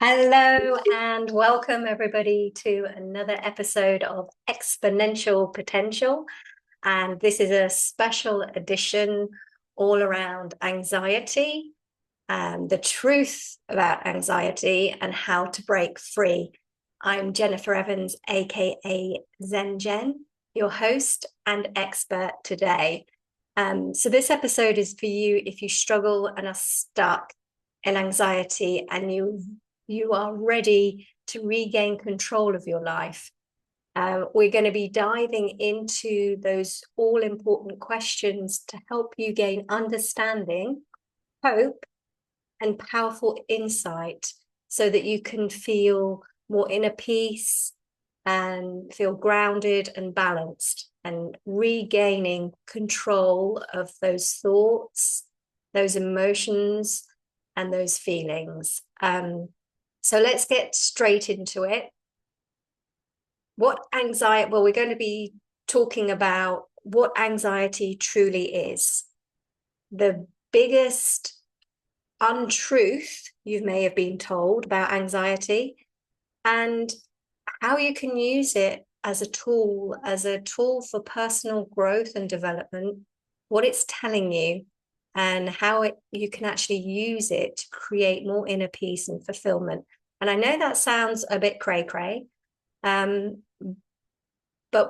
Hello and welcome everybody to another episode of Exponential Potential. And this is a special edition all around anxiety and the truth about anxiety and how to break free. I'm Jennifer Evans, aka ZenJen, your host and expert today. So this episode is for you if you struggle and are stuck in anxiety and you are ready to regain control of your life. We're going to be diving into those all important questions to help you gain understanding, hope, and powerful insight so that you can feel more inner peace and feel grounded and balanced and regaining control of those thoughts, those emotions, and those feelings. So let's get straight into it. What anxiety? Well, we're going to be talking about what anxiety truly is. The biggest untruth you may have been told about anxiety and how you can use it as a tool for personal growth and development, what it's telling you, and how you can actually use it to create more inner peace and fulfillment. And I know that sounds a bit cray-cray, but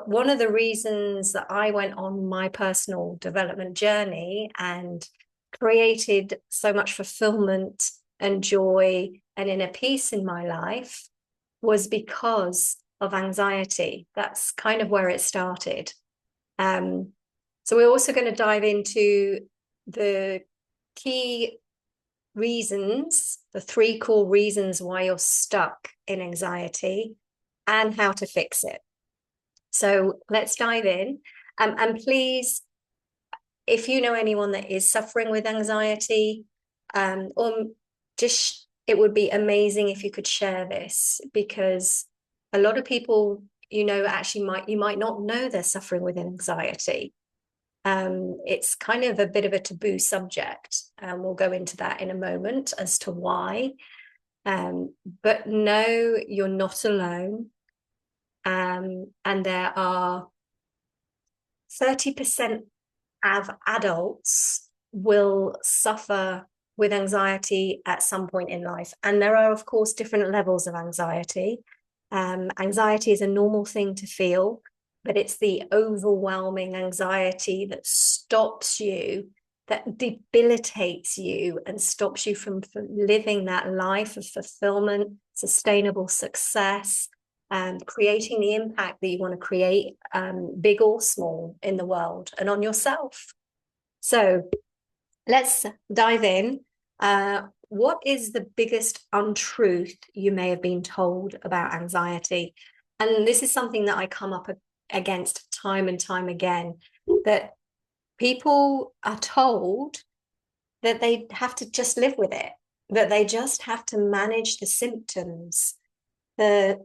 one of the reasons that I went on my personal development journey and created so much fulfillment and joy and inner peace in my life was because of anxiety. That's kind of where it started. So we're also going to dive into the key reasons, the three core reasons why you're stuck in anxiety and how to fix it. So let's dive in. And please, if you know anyone that is suffering with anxiety, or just it would be amazing if you could share this, because a lot of people, actually you might not know they're suffering with anxiety. It's kind of a bit of a taboo subject, and we'll go into that in a moment as to why. But no, you're not alone. And there are 30% of adults will suffer with anxiety at some point in life. And there are, of course, different levels of anxiety. Anxiety is a normal thing to feel, but it's the overwhelming anxiety that stops you, that debilitates you and stops you from living that life of fulfillment, sustainable success, and creating the impact that you want to create, big or small, in the world and on yourself. So let's dive in. What is the biggest untruth you may have been told about anxiety? And this is something that I come up against time and time again, that people are told that they have to just live with it, that they just have to manage the symptoms. There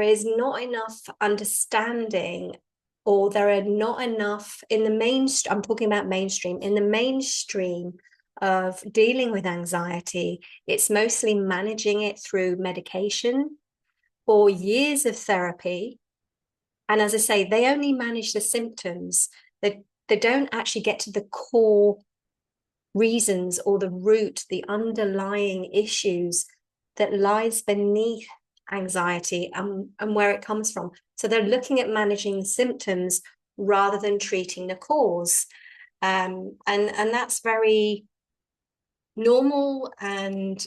is not enough understanding, or there are not enough in the mainstream. I'm talking about mainstream. In the mainstream of dealing with anxiety, it's mostly managing it through medication or years of therapy. And as I say, they only manage the symptoms. They don't actually get to the core reasons or the root, the underlying issues that lies beneath anxiety and where it comes from. So they're looking at managing the symptoms rather than treating the cause. And that's very normal and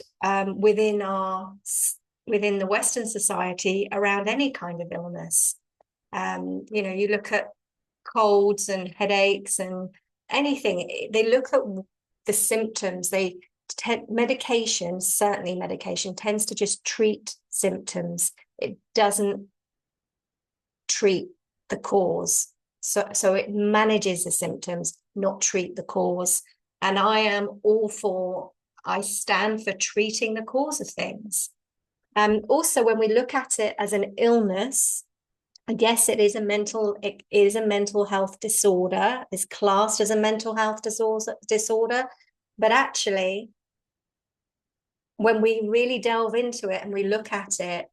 within the Western society around any kind of illness. You look at colds and headaches and anything, they look at the symptoms. Medication, certainly medication, tends to just treat symptoms. It doesn't treat the cause. So it manages the symptoms, not treat the cause. And I stand for treating the cause of things. Also, when we look at it as an illness, I guess it is a mental health disorder. It's classed as a mental health disorder, but actually, when we really delve into it and we look at it,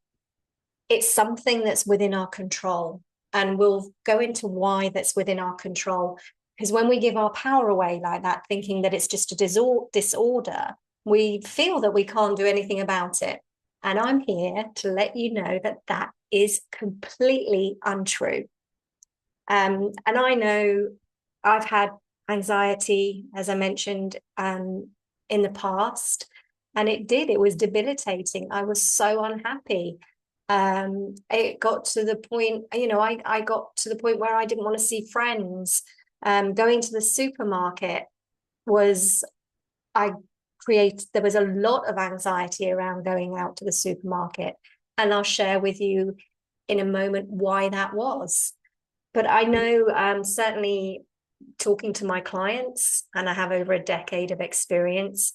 it's something that's within our control. And we'll go into why that's within our control. Because when we give our power away like that, thinking that it's just a disorder, we feel that we can't do anything about it. And I'm here to let you know that that is completely untrue. And I know I've had anxiety, as I mentioned, in the past, and it was debilitating. I was so unhappy. It got to the point, I got to the point where I didn't want to see friends. Going to the supermarket was, there was a lot of anxiety around going out to the supermarket. And I'll share with you in a moment why that was. But I know, certainly talking to my clients, and I have over a decade of experience,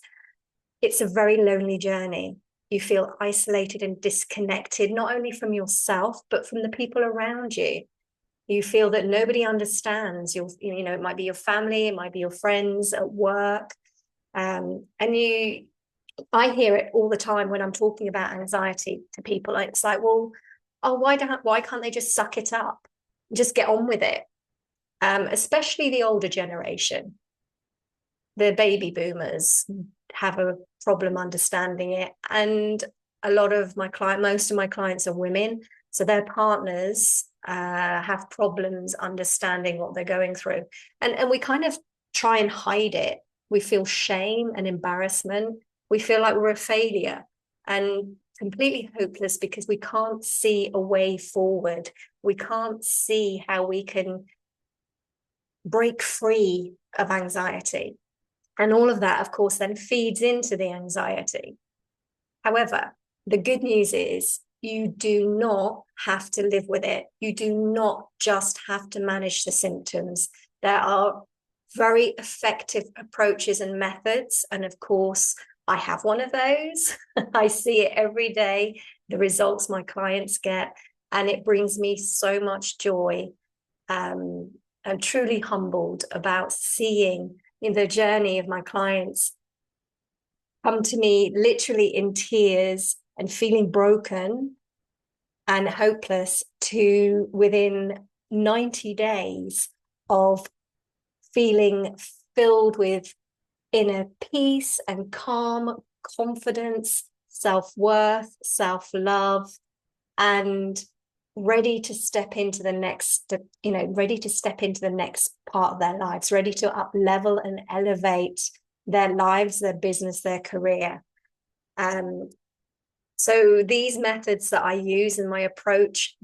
it's a very lonely journey. You feel isolated and disconnected, not only from yourself, but from the people around you. You feel that nobody understands it might be your family, it might be your friends at work. I hear it all the time when I'm talking about anxiety to people. It's like, well, why can't they just suck it up? Just get on with it. Especially the older generation, the baby boomers have a problem understanding it. And most of my clients are women, so their partners have problems understanding what they're going through. And we kind of try and hide it. We feel shame and embarrassment. We feel like we're a failure and completely hopeless because we can't see a way forward. We can't see how we can break free of anxiety. And all of that, of course, then feeds into the anxiety. However, the good news is you do not have to live with it. You do not just have to manage the symptoms. There are very effective approaches and methods. And of course, I have one of those. I see it every day, the results my clients get, and it brings me so much joy. I'm truly humbled about seeing in the journey of my clients come to me literally in tears and feeling broken and hopeless, to within 90 days of feeling filled with inner peace and calm, confidence, self-worth, self-love, and ready to step into the next part of their lives, ready to up level and elevate their lives, their business, their career. So these methods that I use and my approach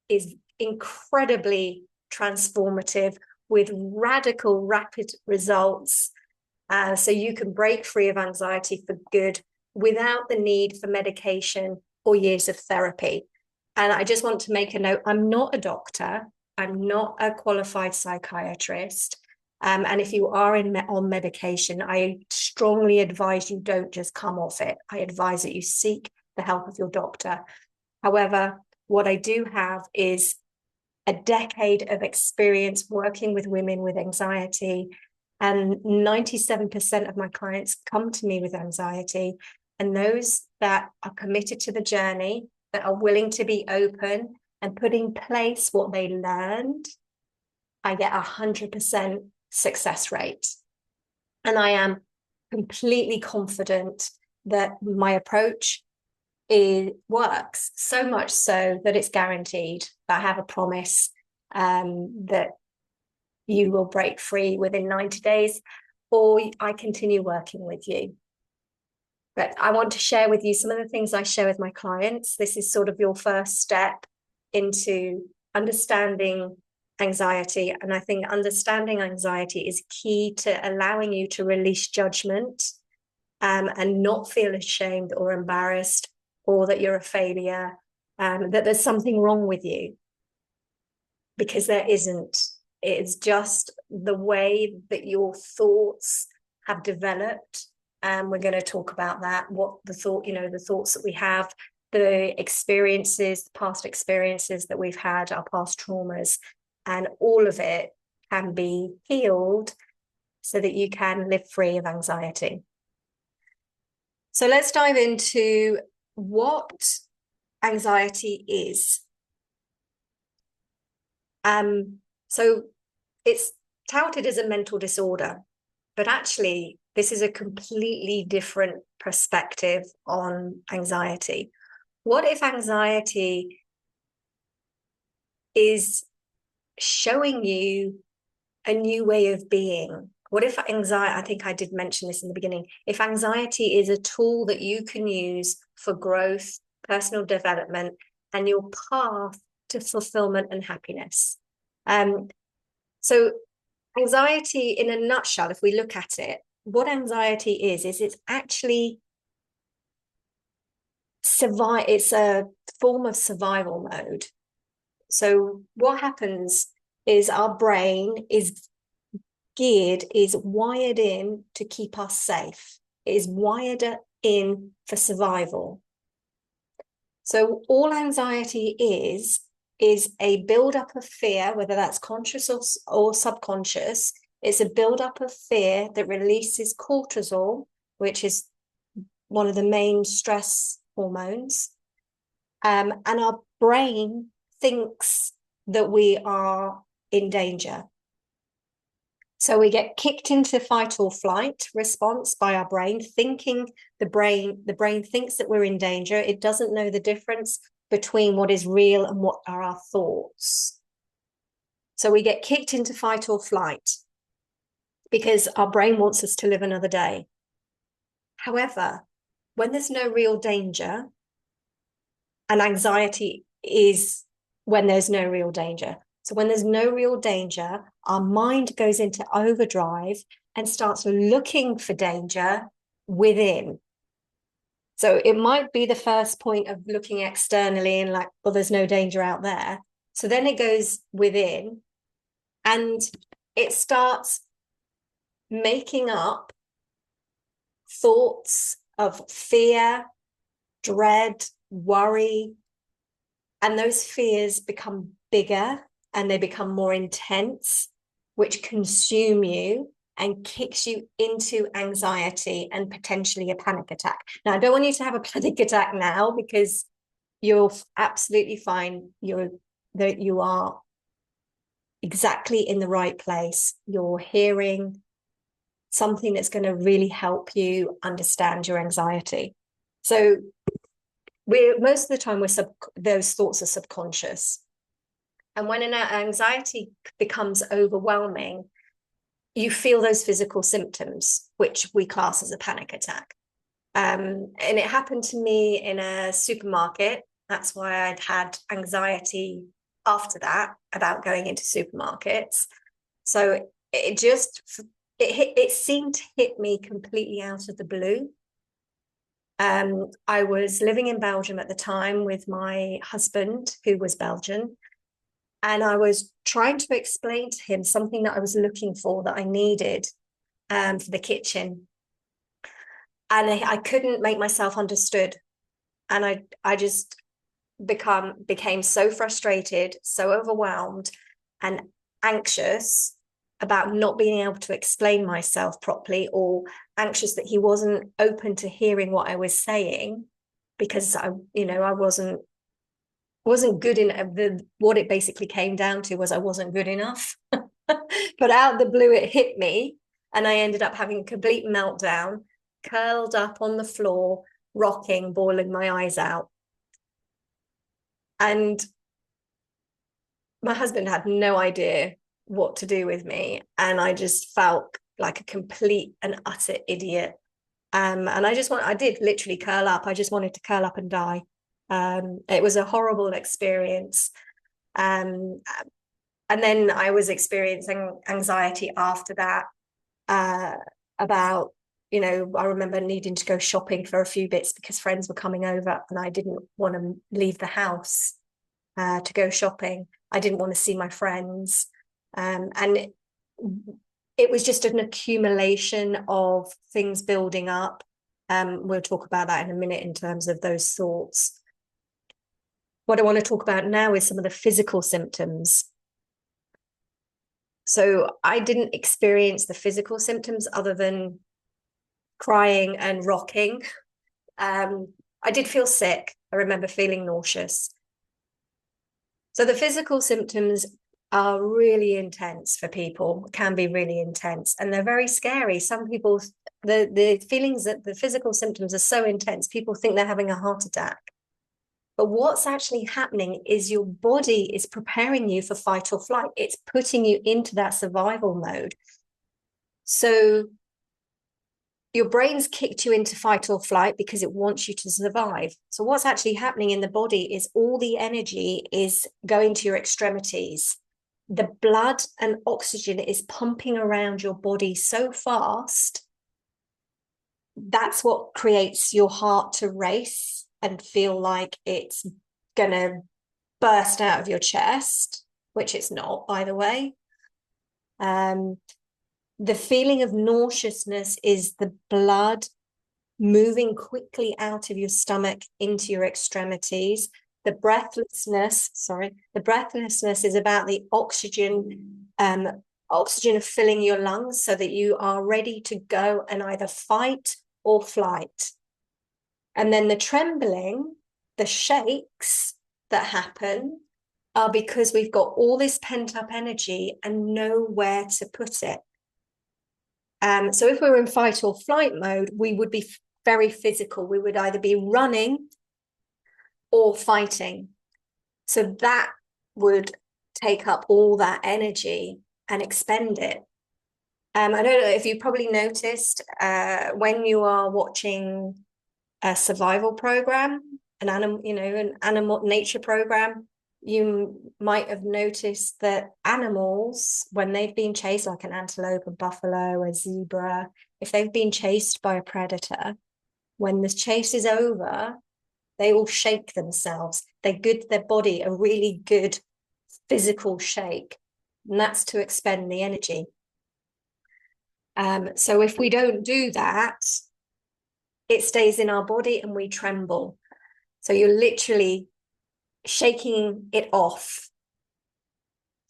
is incredibly transformative with radical, rapid results. So you can break free of anxiety for good without the need for medication or years of therapy. And I just want to make a note, I'm not a doctor. I'm not a qualified psychiatrist. And if you are on medication, I strongly advise you don't just come off it. I advise that you seek the help of your doctor. However, what I do have is a decade of experience working with women with anxiety. And 97% of my clients come to me with anxiety. And those that are committed to the journey, that are willing to be open and put in place what they learned, I get 100% success rate. And I am completely confident that my approach works, so much so that it's guaranteed. I have a promise that you will break free within 90 days, or I continue working with you. But I want to share with you some of the things I share with my clients. This is sort of your first step into understanding anxiety. And I think understanding anxiety is key to allowing you to release judgment and not feel ashamed or embarrassed, or that you're a failure, that there's something wrong with you, because there isn't. It's just the way that your thoughts have developed. And we're going to talk about that, what the thoughts that we have, the experiences, the past experiences that we've had, our past traumas, and all of it can be healed so that you can live free of anxiety. So let's dive into what anxiety is. So it's touted as a mental disorder, but actually this is a completely different perspective on anxiety. What if anxiety is showing you a new way of being? What if anxiety, I think I did mention this in the beginning, if anxiety is a tool that you can use for growth, personal development, and your path to fulfillment and happiness. So anxiety, in a nutshell, if we look at it, what anxiety is it's actually it's a form of survival mode. So what happens is our brain is wired in to keep us safe. It is wired in for survival. So all anxiety is a buildup of fear, whether that's conscious or subconscious. It's a buildup of fear that releases cortisol, which is one of the main stress hormones. And our brain thinks that we are in danger. So we get kicked into fight or flight response by our brain, thinking the brain thinks that we're in danger. It doesn't know the difference between what is real and what are our thoughts. So we get kicked into fight or flight because our brain wants us to live another day. However, when there's no real danger, and anxiety is when there's no real danger. So when there's no real danger, our mind goes into overdrive and starts looking for danger within. So it might be the first point of looking externally and like, well, there's no danger out there. So then it goes within and it starts making up thoughts of fear, dread, worry, and those fears become bigger and they become more intense, which consume you and kicks you into anxiety and potentially a panic attack. Now, I don't want you to have a panic attack now because you're absolutely fine. You are exactly in the right place. You're hearing something that's going to really help you understand your anxiety. So most of the time those thoughts are subconscious. And when an anxiety becomes overwhelming, you feel those physical symptoms, which we class as a panic attack. And it happened to me in a supermarket. That's why I'd had anxiety after that about going into supermarkets. So it seemed to hit me completely out of the blue. I was living in Belgium at the time with my husband, who was Belgian. And I was trying to explain to him something that I was looking for, that I needed for the kitchen. And I couldn't make myself understood. And I just became so frustrated, so overwhelmed and anxious about not being able to explain myself properly, or anxious that he wasn't open to hearing what I was saying, because I wasn't good enough. What it basically came down to was I wasn't good enough. But out of the blue, it hit me, and I ended up having a complete meltdown, curled up on the floor, rocking, bawling my eyes out. And my husband had no idea what to do with me, and I just felt like a complete and utter idiot. And I did literally curl up. I just wanted to curl up and die. It was a horrible experience. And then I was experiencing anxiety after that, about, I remember needing to go shopping for a few bits because friends were coming over and I didn't want to leave the house to go shopping. I didn't want to see my friends. And it was just an accumulation of things building up. We'll talk about that in a minute in terms of those thoughts. What I want to talk about now is some of the physical symptoms. So I didn't experience the physical symptoms other than crying and rocking. I did feel sick. I remember feeling nauseous. So the physical symptoms are really intense for people, can be really intense, and they're very scary. Some people, the feelings that the physical symptoms are so intense, people think they're having a heart attack. But what's actually happening is your body is preparing you for fight or flight. It's putting you into that survival mode. So your brain's kicked you into fight or flight because it wants you to survive. So what's actually happening in the body is all the energy is going to your extremities. The blood and oxygen is pumping around your body so fast. That's what creates your heart to race and feel like it's going to burst out of your chest, which it's not, by the way. The feeling of nauseousness is the blood moving quickly out of your stomach into your extremities. The breathlessness is about the oxygen filling your lungs so that you are ready to go and either fight or flight. And then the trembling, the shakes that happen are because we've got all this pent-up energy and nowhere to put it. So if we were in fight or flight mode, we would be very physical. We would either be running or fighting. So that would take up all that energy and expend it. I don't know if you probably noticed when you are watching a survival program, an animal nature program, you might have noticed that animals, when they've been chased, like an antelope, a buffalo, a zebra, if they've been chased by a predator, when the chase is over, they all shake themselves. They give their body a really good physical shake, and that's to expend the energy. So if we don't do that, it stays in our body and we tremble. So you're literally shaking it off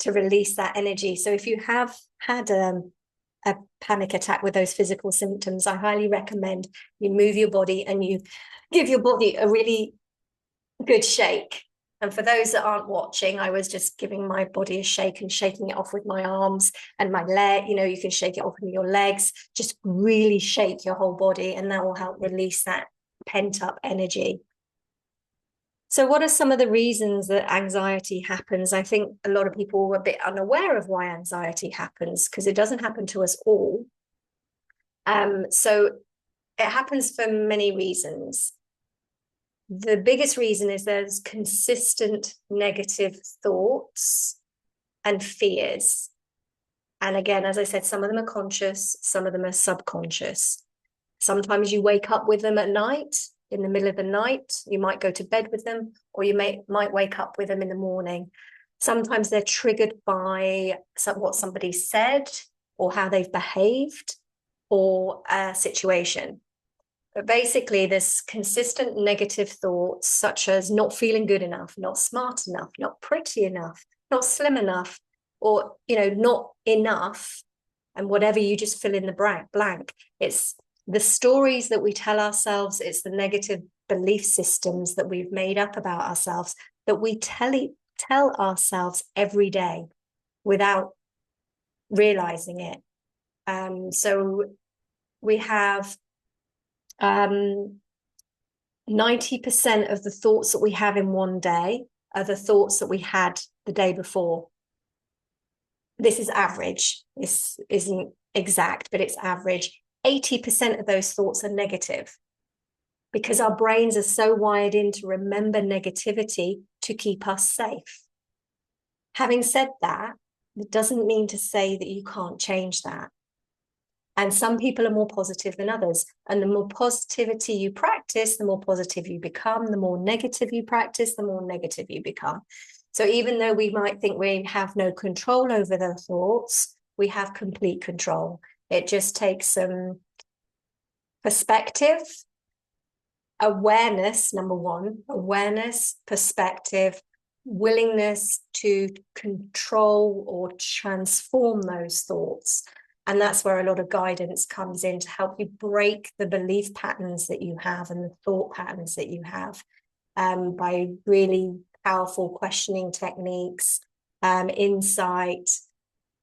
to release that energy. So if you have had a panic attack with those physical symptoms, I highly recommend you move your body and you give your body a really good shake. And for those that aren't watching, I was just giving my body a shake and shaking it off with my arms and my leg. You can shake it off with your legs. Just really shake your whole body, and that will help release that pent up energy. So what are some of the reasons that anxiety happens? I think a lot of people are a bit unaware of why anxiety happens because it doesn't happen to us all. So it happens for many reasons. The biggest reason is there's consistent negative thoughts and fears. And again, as I said, some of them are conscious, some of them are subconscious. Sometimes you wake up with them at night. In the middle of the night, you might go to bed with them, or you might wake up with them in the morning. Sometimes they're triggered by what somebody said or how they've behaved or a situation. But basically, there's consistent negative thoughts such as not feeling good enough, not smart enough, not pretty enough, not slim enough, or not enough, and whatever, you just fill in the blank. It's the stories that we tell ourselves, it's the negative belief systems that we've made up about ourselves that we tell ourselves every day without realizing it. So we have 90% of the thoughts that we have in one day are the thoughts that we had the day before. This is average. This isn't exact, but it's average. 80% of those thoughts are negative because our brains are so wired in to remember negativity to keep us safe. Having said that, it doesn't mean to say that you can't change that. And some people are more positive than others. And the more positivity you practice, the more positive you become. The more negative you practice, the more negative you become. So even though we might think we have no control over their thoughts, we have complete control. It just takes some perspective, awareness, number one, awareness, perspective, willingness to control or transform those thoughts. And that's where a lot of guidance comes in to help you break the belief patterns that you have and the thought patterns that you have, by really powerful questioning techniques, insight.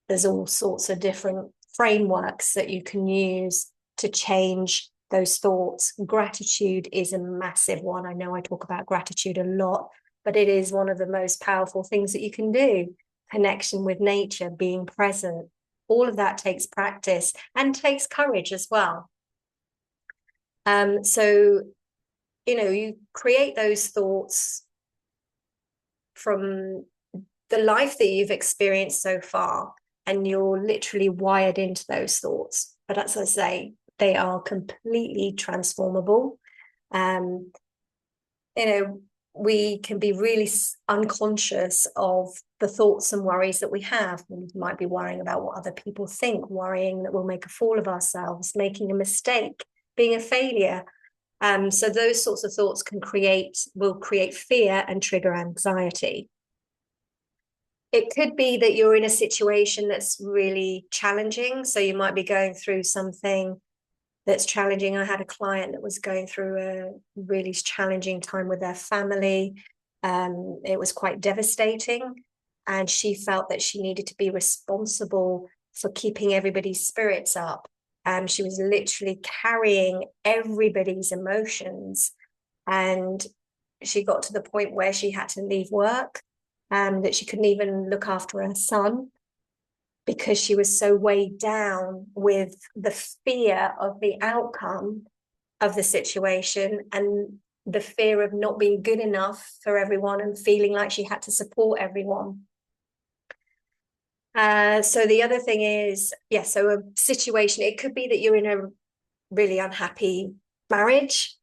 There's all sorts of different frameworks that you can use to change those thoughts. Gratitude is a massive one. I know I talk about gratitude a lot, but it is one of the most powerful things that you can do. Connection with nature, being present, all of that takes practice and takes courage as well. So, you create those thoughts from the life that you've experienced so far, and you're literally wired into those thoughts. But as I say, they are completely transformable. We can be really unconscious of the thoughts and worries that we have. We might be worrying about what other people think, worrying that we'll make a fool of ourselves, making a mistake, being a failure. So those sorts of thoughts will create fear and trigger anxiety. It could be that you're in a situation that's really challenging. So you might be going through something that's challenging. I had a client that was going through a really challenging time with their family. It was quite devastating. And she felt that she needed to be responsible for keeping everybody's spirits up. She was literally carrying everybody's emotions. And she got to the point where she had to leave work, that she couldn't even look after her son, because she was so weighed down with the fear of the outcome of the situation and the fear of not being good enough for everyone and feeling like she had to support everyone. So the other thing is, so a situation, it could be that you're in a really unhappy marriage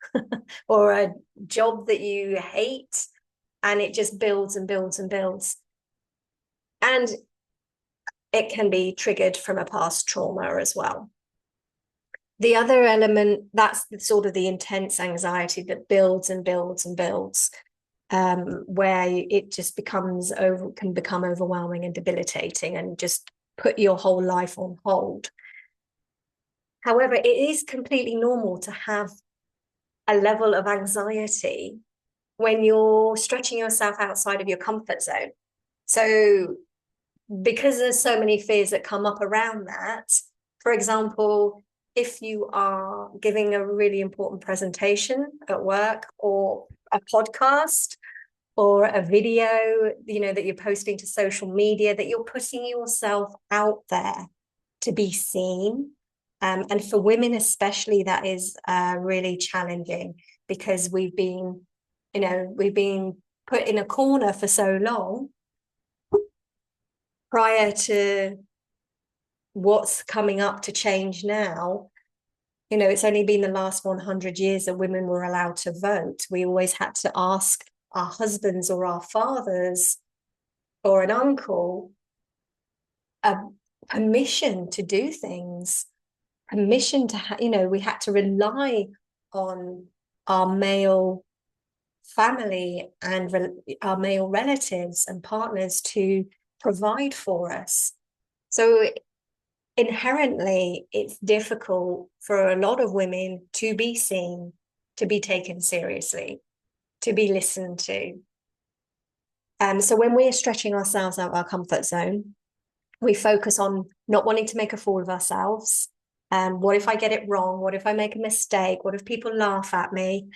or a job that you hate, and it just builds and builds and builds. And it can be triggered from a past trauma as well. The other element, that's sort of the intense anxiety that builds and builds and builds, where it just can become overwhelming and debilitating and just put your whole life on hold. However, it is completely normal to have a level of anxiety when you're stretching yourself outside of your comfort zone. So because there's so many fears that come up around that, for example, if you are giving a really important presentation at work, or a podcast, or a video, that you're posting to social media, that you're putting yourself out there to be seen. And for women especially, that is really challenging, because we've been put in a corner for so long prior to what's coming up to change now. It's only been the last 100 years that women were allowed to vote. We always had to ask our husbands or our fathers or an uncle a permission to do things, permission to we had to rely on our male family and our male relatives and partners to provide for us. So inherently, it's difficult for a lot of women to be seen, to be taken seriously, to be listened to. So when we're stretching ourselves out of our comfort zone, we focus on not wanting to make a fool of ourselves. What if I get it wrong? What if I make a mistake? What if people laugh at me?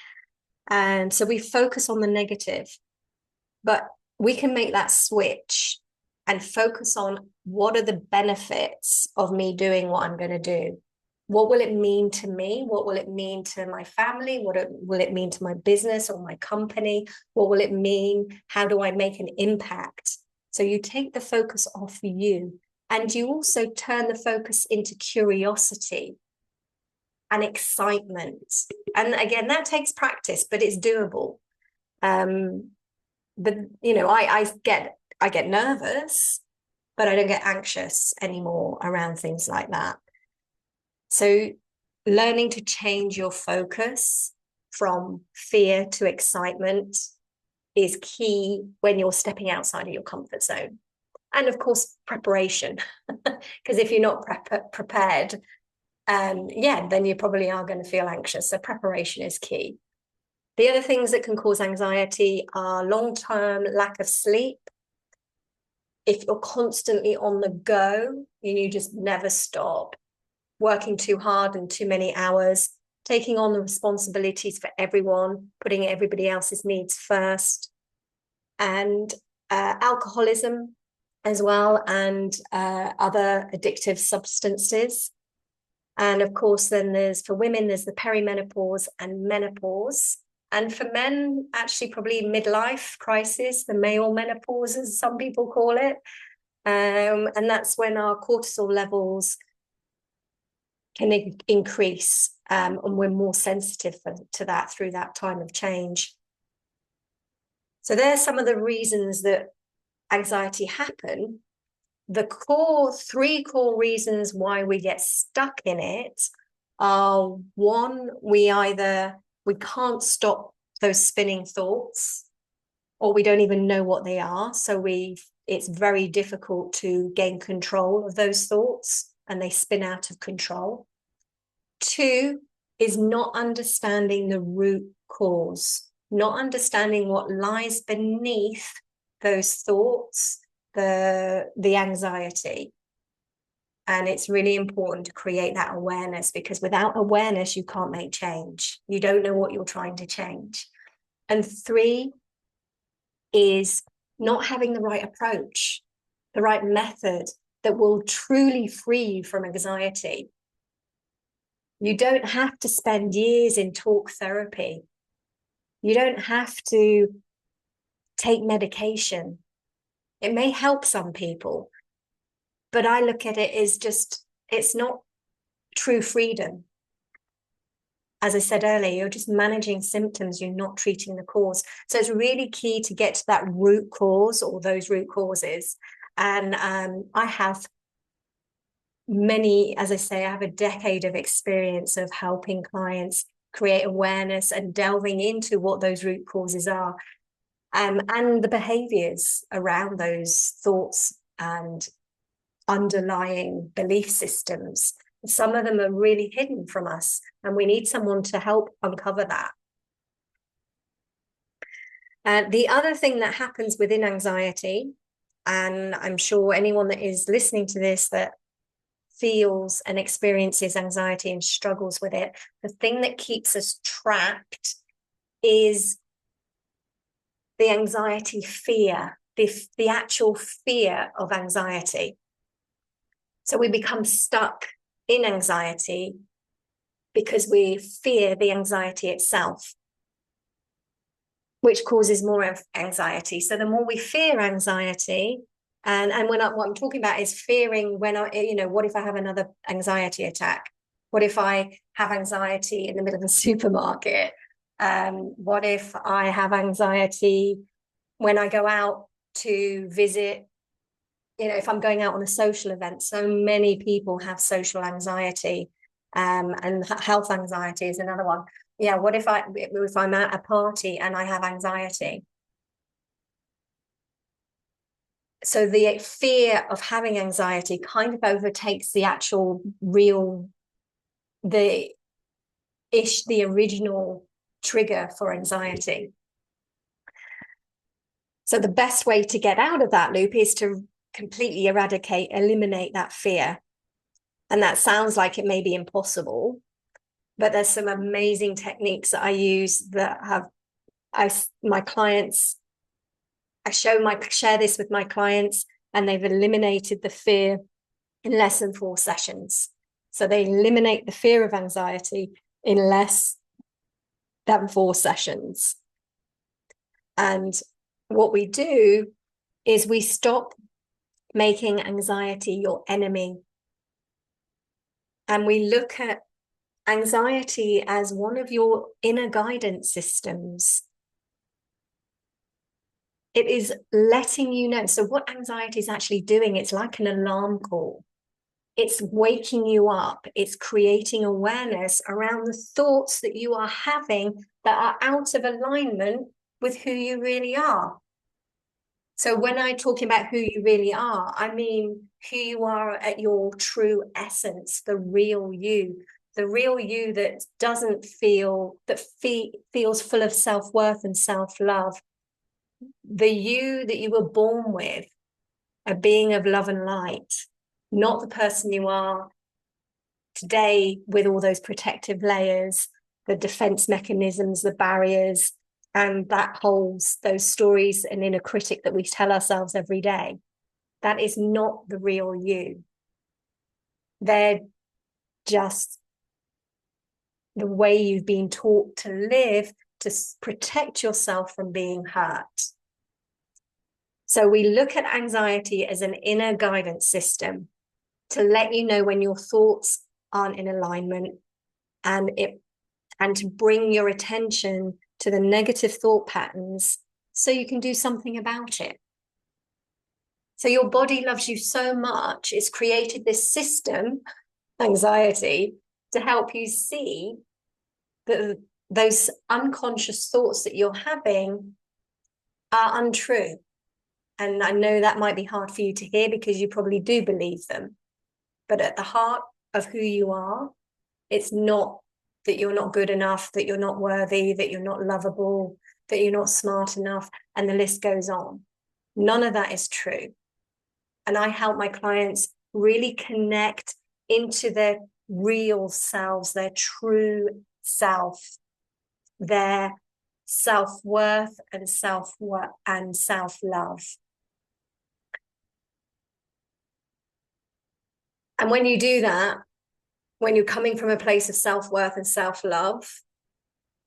And so we focus on the negative. But we can make that switch and focus on, what are the benefits of me doing what I'm going to do? What will it mean to me? What will it mean to my family? Will it mean to my business or my company? What will it mean? How do I make an impact? So you take the focus off you, and you also turn the focus into curiosity and excitement. And again, that takes practice, but it's doable. But I get nervous, but I don't get anxious anymore around things like that. So learning to change your focus from fear to excitement is key when you're stepping outside of your comfort zone. And of course, preparation, because if you're not prepared, then you probably are going to feel anxious. So preparation is key. The other things that can cause anxiety are long-term lack of sleep. If you're constantly on the go and you just never stop, working too hard and too many hours, taking on the responsibilities for everyone, putting everybody else's needs first, and alcoholism as well, and other addictive substances. And of course, then for women, there's the perimenopause and menopause. And for men, actually, probably midlife crisis, the male menopause, as some people call it. And that's when our cortisol levels can increase, and we're more sensitive to that through that time of change. So there's some of the reasons that anxiety happen. The three core reasons why we get stuck in it are: one, we can't stop those spinning thoughts, or we don't even know what they are. So it's very difficult to gain control of those thoughts, and they spin out of control. Two is not understanding the root cause, not understanding what lies beneath those thoughts, the anxiety. And it's really important to create that awareness, because without awareness, you can't make change. You don't know what you're trying to change. And three is not having the right approach, the right method that will truly free you from anxiety. You don't have to spend years in talk therapy. You don't have to take medication. It may help some people, but I look at it as it's not true freedom. As I said earlier, you're just managing symptoms, you're not treating the cause. So it's really key to get to that root cause, or those root causes. And I have as I say, I have a decade of experience of helping clients create awareness and delving into what those root causes are, and the behaviors around those thoughts and underlying belief systems. Some of them are really hidden from us, and we need someone to help uncover that. The other thing that happens within anxiety, and I'm sure anyone that is listening to this that feels and experiences anxiety and struggles with it, the thing that keeps us trapped is the anxiety fear, the actual fear of anxiety. So we become stuck in anxiety because we fear the anxiety itself, which causes more anxiety. So the more we fear anxiety, and what I'm talking about is fearing what if I have another anxiety attack? What if I have anxiety in the middle of the supermarket? What if I have anxiety when I go out to visit, if I'm going out on a social event? So many people have social anxiety, and health anxiety is another one. Yeah, what if I'm at a party and I have anxiety? So the fear of having anxiety kind of overtakes the actual the original trigger for anxiety. So the best way to get out of that loop is to completely eliminate that fear. And that sounds like it may be impossible, but there's some amazing techniques that I use that my clients, I share this with my clients, and they've eliminated the fear in less than 4 sessions. So they eliminate the fear of anxiety in less than 4 sessions. And what we do is we stop making anxiety your enemy. And we look at anxiety as one of your inner guidance systems. It is letting you know. So what anxiety is actually doing, it's like an alarm call. It's waking you up. It's creating awareness around the thoughts that you are having that are out of alignment with who you really are. So when I'm talking about who you really are, I mean who you are at your true essence, the real you that doesn't feel, that feels full of self-worth and self-love. The you that you were born with, a being of love and light, not the person you are today with all those protective layers, the defense mechanisms, the barriers, and that holds those stories and inner critic that we tell ourselves every day. That is not the real you. They're just the way you've been taught to live to protect yourself from being hurt. So we look at anxiety as an inner guidance system to let you know when your thoughts aren't in alignment, and to bring your attention to the negative thought patterns so you can do something about it. So your body loves you so much, it's created this system, anxiety, to help you see that those unconscious thoughts that you're having are untrue. And I know that might be hard for you to hear because you probably do believe them. But at the heart of who you are, it's not that you're not good enough, that you're not worthy, that you're not lovable, that you're not smart enough, and the list goes on. None of that is true. And I help my clients really connect into their real selves, their true self, their self-worth and self-love. And when you do that, when you're coming from a place of self-worth and self-love,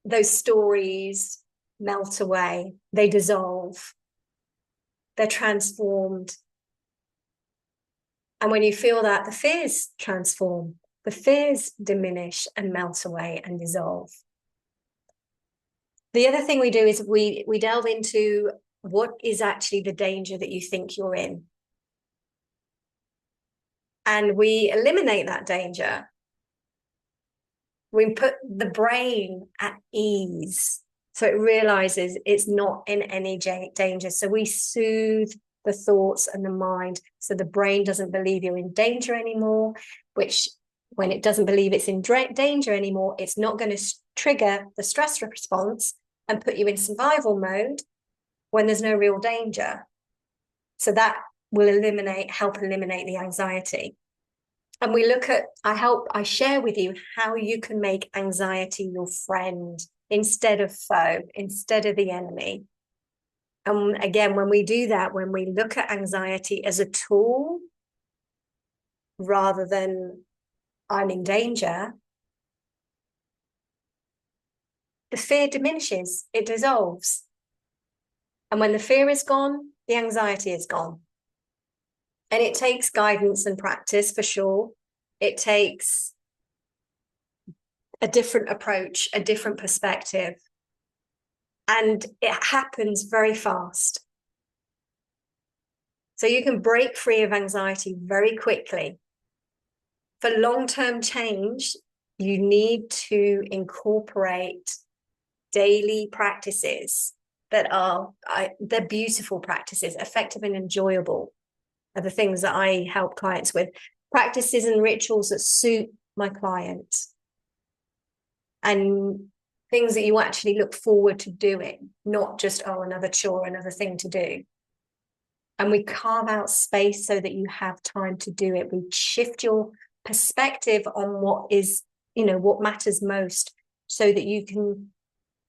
those stories melt away, they dissolve, they're transformed. And when you feel that, the fears transform, the fears diminish and melt away and dissolve. The other thing we do is we delve into what is actually the danger that you think you're in. And we eliminate that danger. We put the brain at ease so it realizes it's not in any danger. So we soothe the thoughts and the mind so the brain doesn't believe you're in danger anymore, which when it doesn't believe it's in danger anymore, it's not going to trigger the stress response and put you in survival mode when there's no real danger. So that will help eliminate the anxiety. And we look at, I share with you how you can make anxiety your friend instead of foe, instead of the enemy. And again, when we do that, when we look at anxiety as a tool rather than I'm in danger, the fear diminishes, it dissolves. And when the fear is gone, the anxiety is gone. And it takes guidance and practice for sure. It takes a different approach, a different perspective. And it happens very fast. So you can break free of anxiety very quickly. For long-term change, you need to incorporate daily practices that they're beautiful practices, effective and enjoyable are the things that I help clients with. Practices and rituals that suit my clients. And things that you actually look forward to doing, not just, another chore, another thing to do. And we carve out space so that you have time to do it. We shift your perspective on what is, what matters most so that you can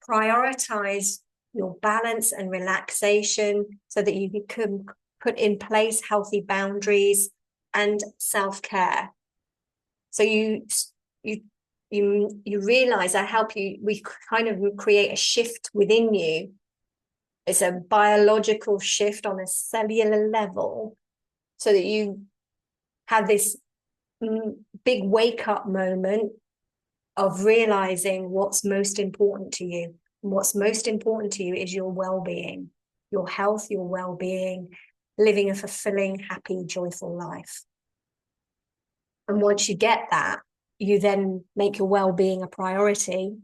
prioritize your balance and relaxation so that you can put in place healthy boundaries and self-care. So you realize I help you, we kind of create a shift within you. It's a biological shift on a cellular level so that you have this big wake-up moment of realizing what's most important to you. And what's most important to you is your well-being, your health, your well-being, living a fulfilling, happy, joyful life. And once you get that, you then make your well-being a priority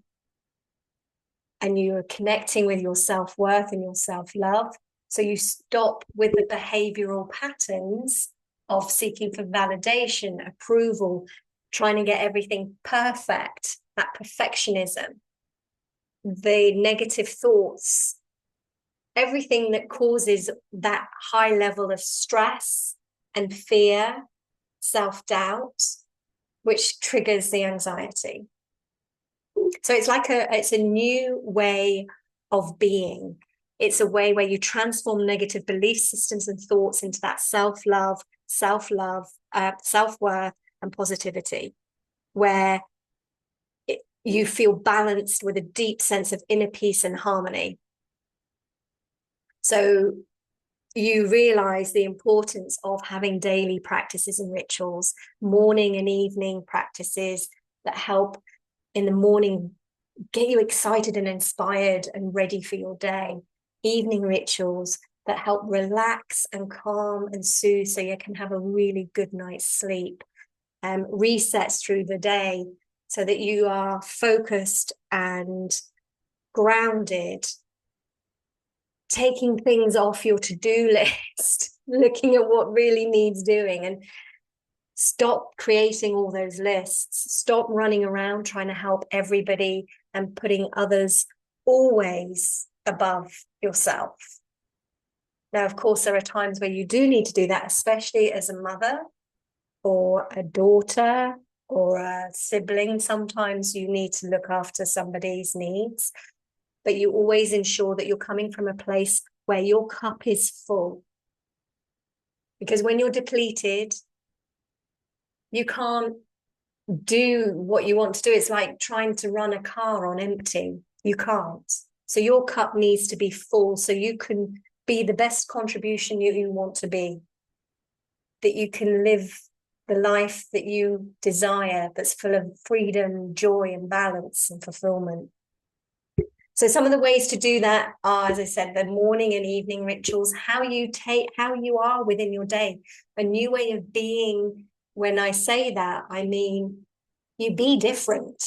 and you're connecting with your self-worth and your self-love. So you stop with the behavioral patterns of seeking for validation, approval, trying to get everything perfect, that perfectionism, the negative thoughts, everything that causes that high level of stress and fear, self-doubt, which triggers the anxiety. So it's a new way of being. It's a way where you transform negative belief systems and thoughts into that self-love, self-worth, and positivity, where you feel balanced with a deep sense of inner peace and harmony. So you realize the importance of having daily practices and rituals, morning and evening practices that help in the morning get you excited and inspired and ready for your day. Evening rituals that help relax and calm and soothe so you can have a really good night's sleep. Resets through the day so that you are focused and grounded, taking things off your to-do list, looking at what really needs doing, and stop creating all those lists. Stop running around trying to help everybody and putting others always above yourself. Now, of course, there are times where you do need to do that, especially as a mother or a daughter or a sibling. Sometimes you need to look after somebody's needs, but you always ensure that you're coming from a place where your cup is full. Because when you're depleted, you can't do what you want to do. It's like trying to run a car on empty. You can't. So your cup needs to be full so you can be the best contribution you want to be, that you can live the life that you desire, that's full of freedom, joy, and balance and fulfillment. So some of the ways to do that are, as I said, the morning and evening rituals, how you are within your day, a new way of being. When I say that, I mean, you be different.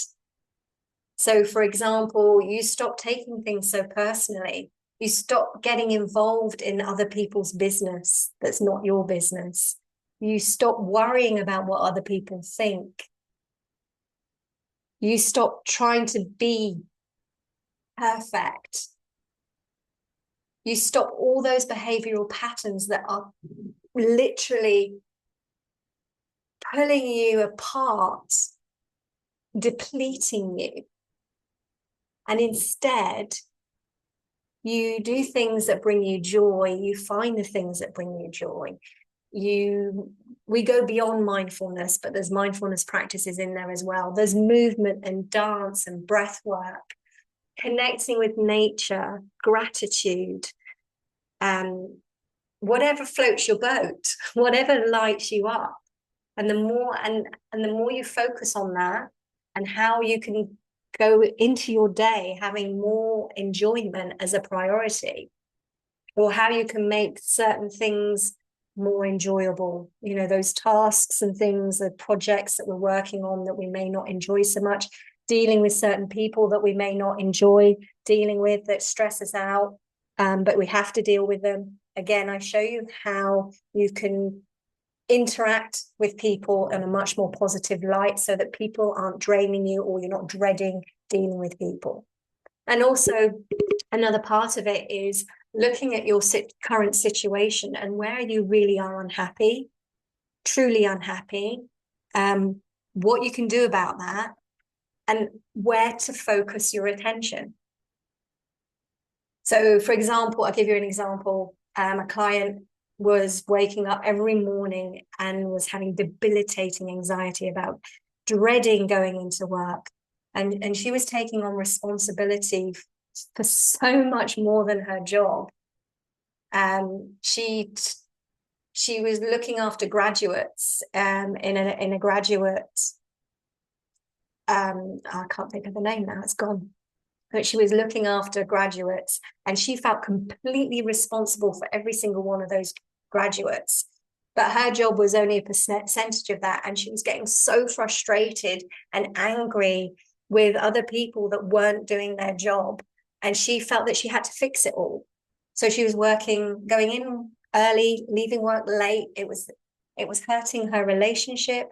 So, for example, you stop taking things so personally. You stop getting involved in other people's business that's not your business. You stop worrying about what other people think. You stop trying to be perfect. You stop all those behavioral patterns that are literally pulling you apart, depleting you. And instead, you do things that bring you joy. You find the things that bring you joy. We go beyond mindfulness, but there's mindfulness practices in there as well. There's movement and dance and breath work, connecting with nature, gratitude, whatever floats your boat, whatever lights you up. And the more you focus on that and how you can go into your day having more enjoyment as a priority, or how you can make certain things more enjoyable, those tasks and things, the projects that we're working on that we may not enjoy so much, dealing with certain people that we may not enjoy dealing with, that stress us out, but we have to deal with them. Again, I show you how you can interact with people in a much more positive light so that people aren't draining you, or you're not dreading dealing with people. And also another part of it is looking at your current situation and where you really are unhappy, truly unhappy, what you can do about that, and where to focus your attention. So, for example, I'll give you an example. A client was waking up every morning and was having debilitating anxiety about dreading going into work. And she was taking on responsibility for so much more than her job. She was looking after graduates in a graduate, I can't think of the name now, it's gone. But she was looking after graduates, and she felt completely responsible for every single one of those graduates. But her job was only a percentage of that, and she was getting so frustrated and angry with other people that weren't doing their job, and she felt that she had to fix it all. So she was working, going in early, leaving work late. It was hurting her relationship.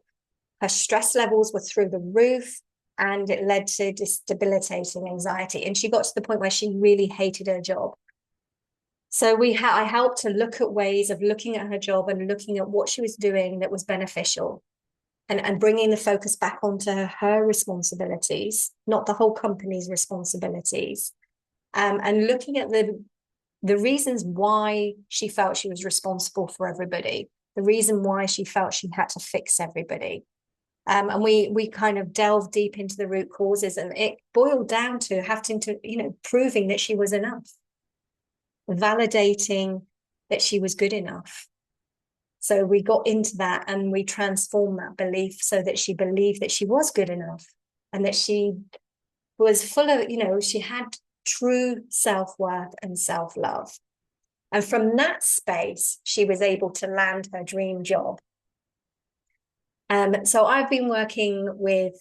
Her stress levels were through the roof, and it led to debilitating anxiety. And she got to the point where she really hated her job. So I helped her look at ways of looking at her job and looking at what she was doing that was beneficial, and bringing the focus back onto her responsibilities, not the whole company's responsibilities, and looking at the reasons why she felt she was responsible for everybody, the reason why she felt she had to fix everybody. And we kind of delved deep into the root causes, and it boiled down to having to, proving that she was enough, validating that she was good enough. So we got into that and we transformed that belief so that she believed that she was good enough, and that she was full of, she had true self-worth and self-love. And from that space, she was able to land her dream job. So I've been working with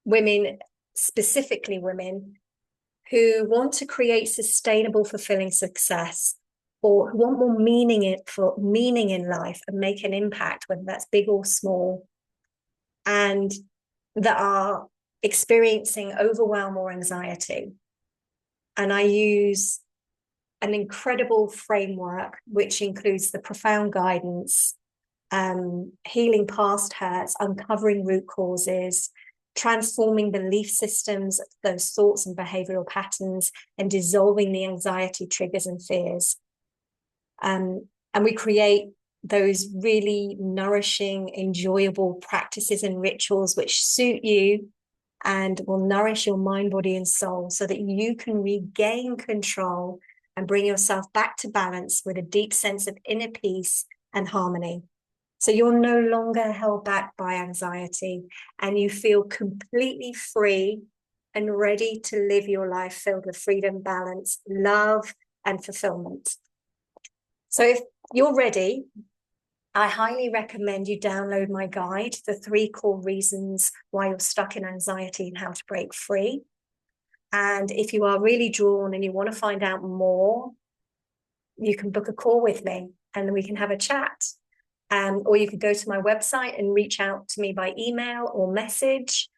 women, specifically women, who want to create sustainable, fulfilling success, or who want more meaning in life and make an impact, whether that's big or small, and that are experiencing overwhelm or anxiety. And I use an incredible framework, which includes the profound guidance, healing past hurts, uncovering root causes, transforming belief systems, those thoughts and behavioral patterns, and dissolving the anxiety triggers and fears. And we create those really nourishing, enjoyable practices and rituals which suit you and will nourish your mind, body, and soul, so that you can regain control and bring yourself back to balance with a deep sense of inner peace and harmony. So you're no longer held back by anxiety, and you feel completely free and ready to live your life filled with freedom, balance, love, and fulfillment. So if you're ready, I highly recommend you download my guide, The 3 Core Reasons Why You're Stuck in Anxiety and How to Break Free. And if you are really drawn and you want to find out more, you can book a call with me and we can have a chat. Or you could go to my website and reach out to me by email or message.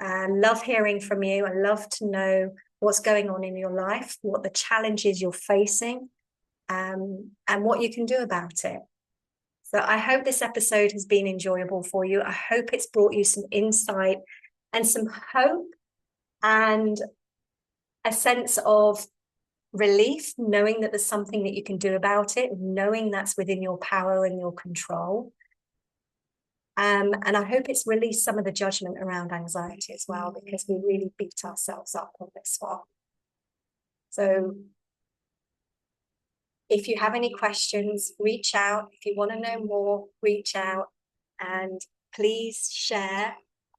Love hearing from you. I love to know what's going on in your life, what the challenges you're facing, and what you can do about it. So I hope this episode has been enjoyable for you. I hope it's brought you some insight and some hope and a sense of relief, knowing that there's something that you can do about it, knowing that's within your power and your control. And I hope it's released some of the judgment around anxiety as well, because we really beat ourselves up on this one. So if you have any questions, reach out. If you want to know more, reach out, and please share,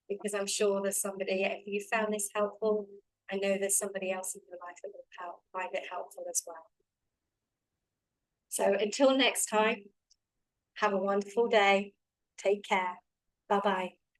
because I'm sure there's somebody, if you found this helpful, I know there's somebody else in your life that will find it helpful as well. So until next time, have a wonderful day. Take care. Bye-bye.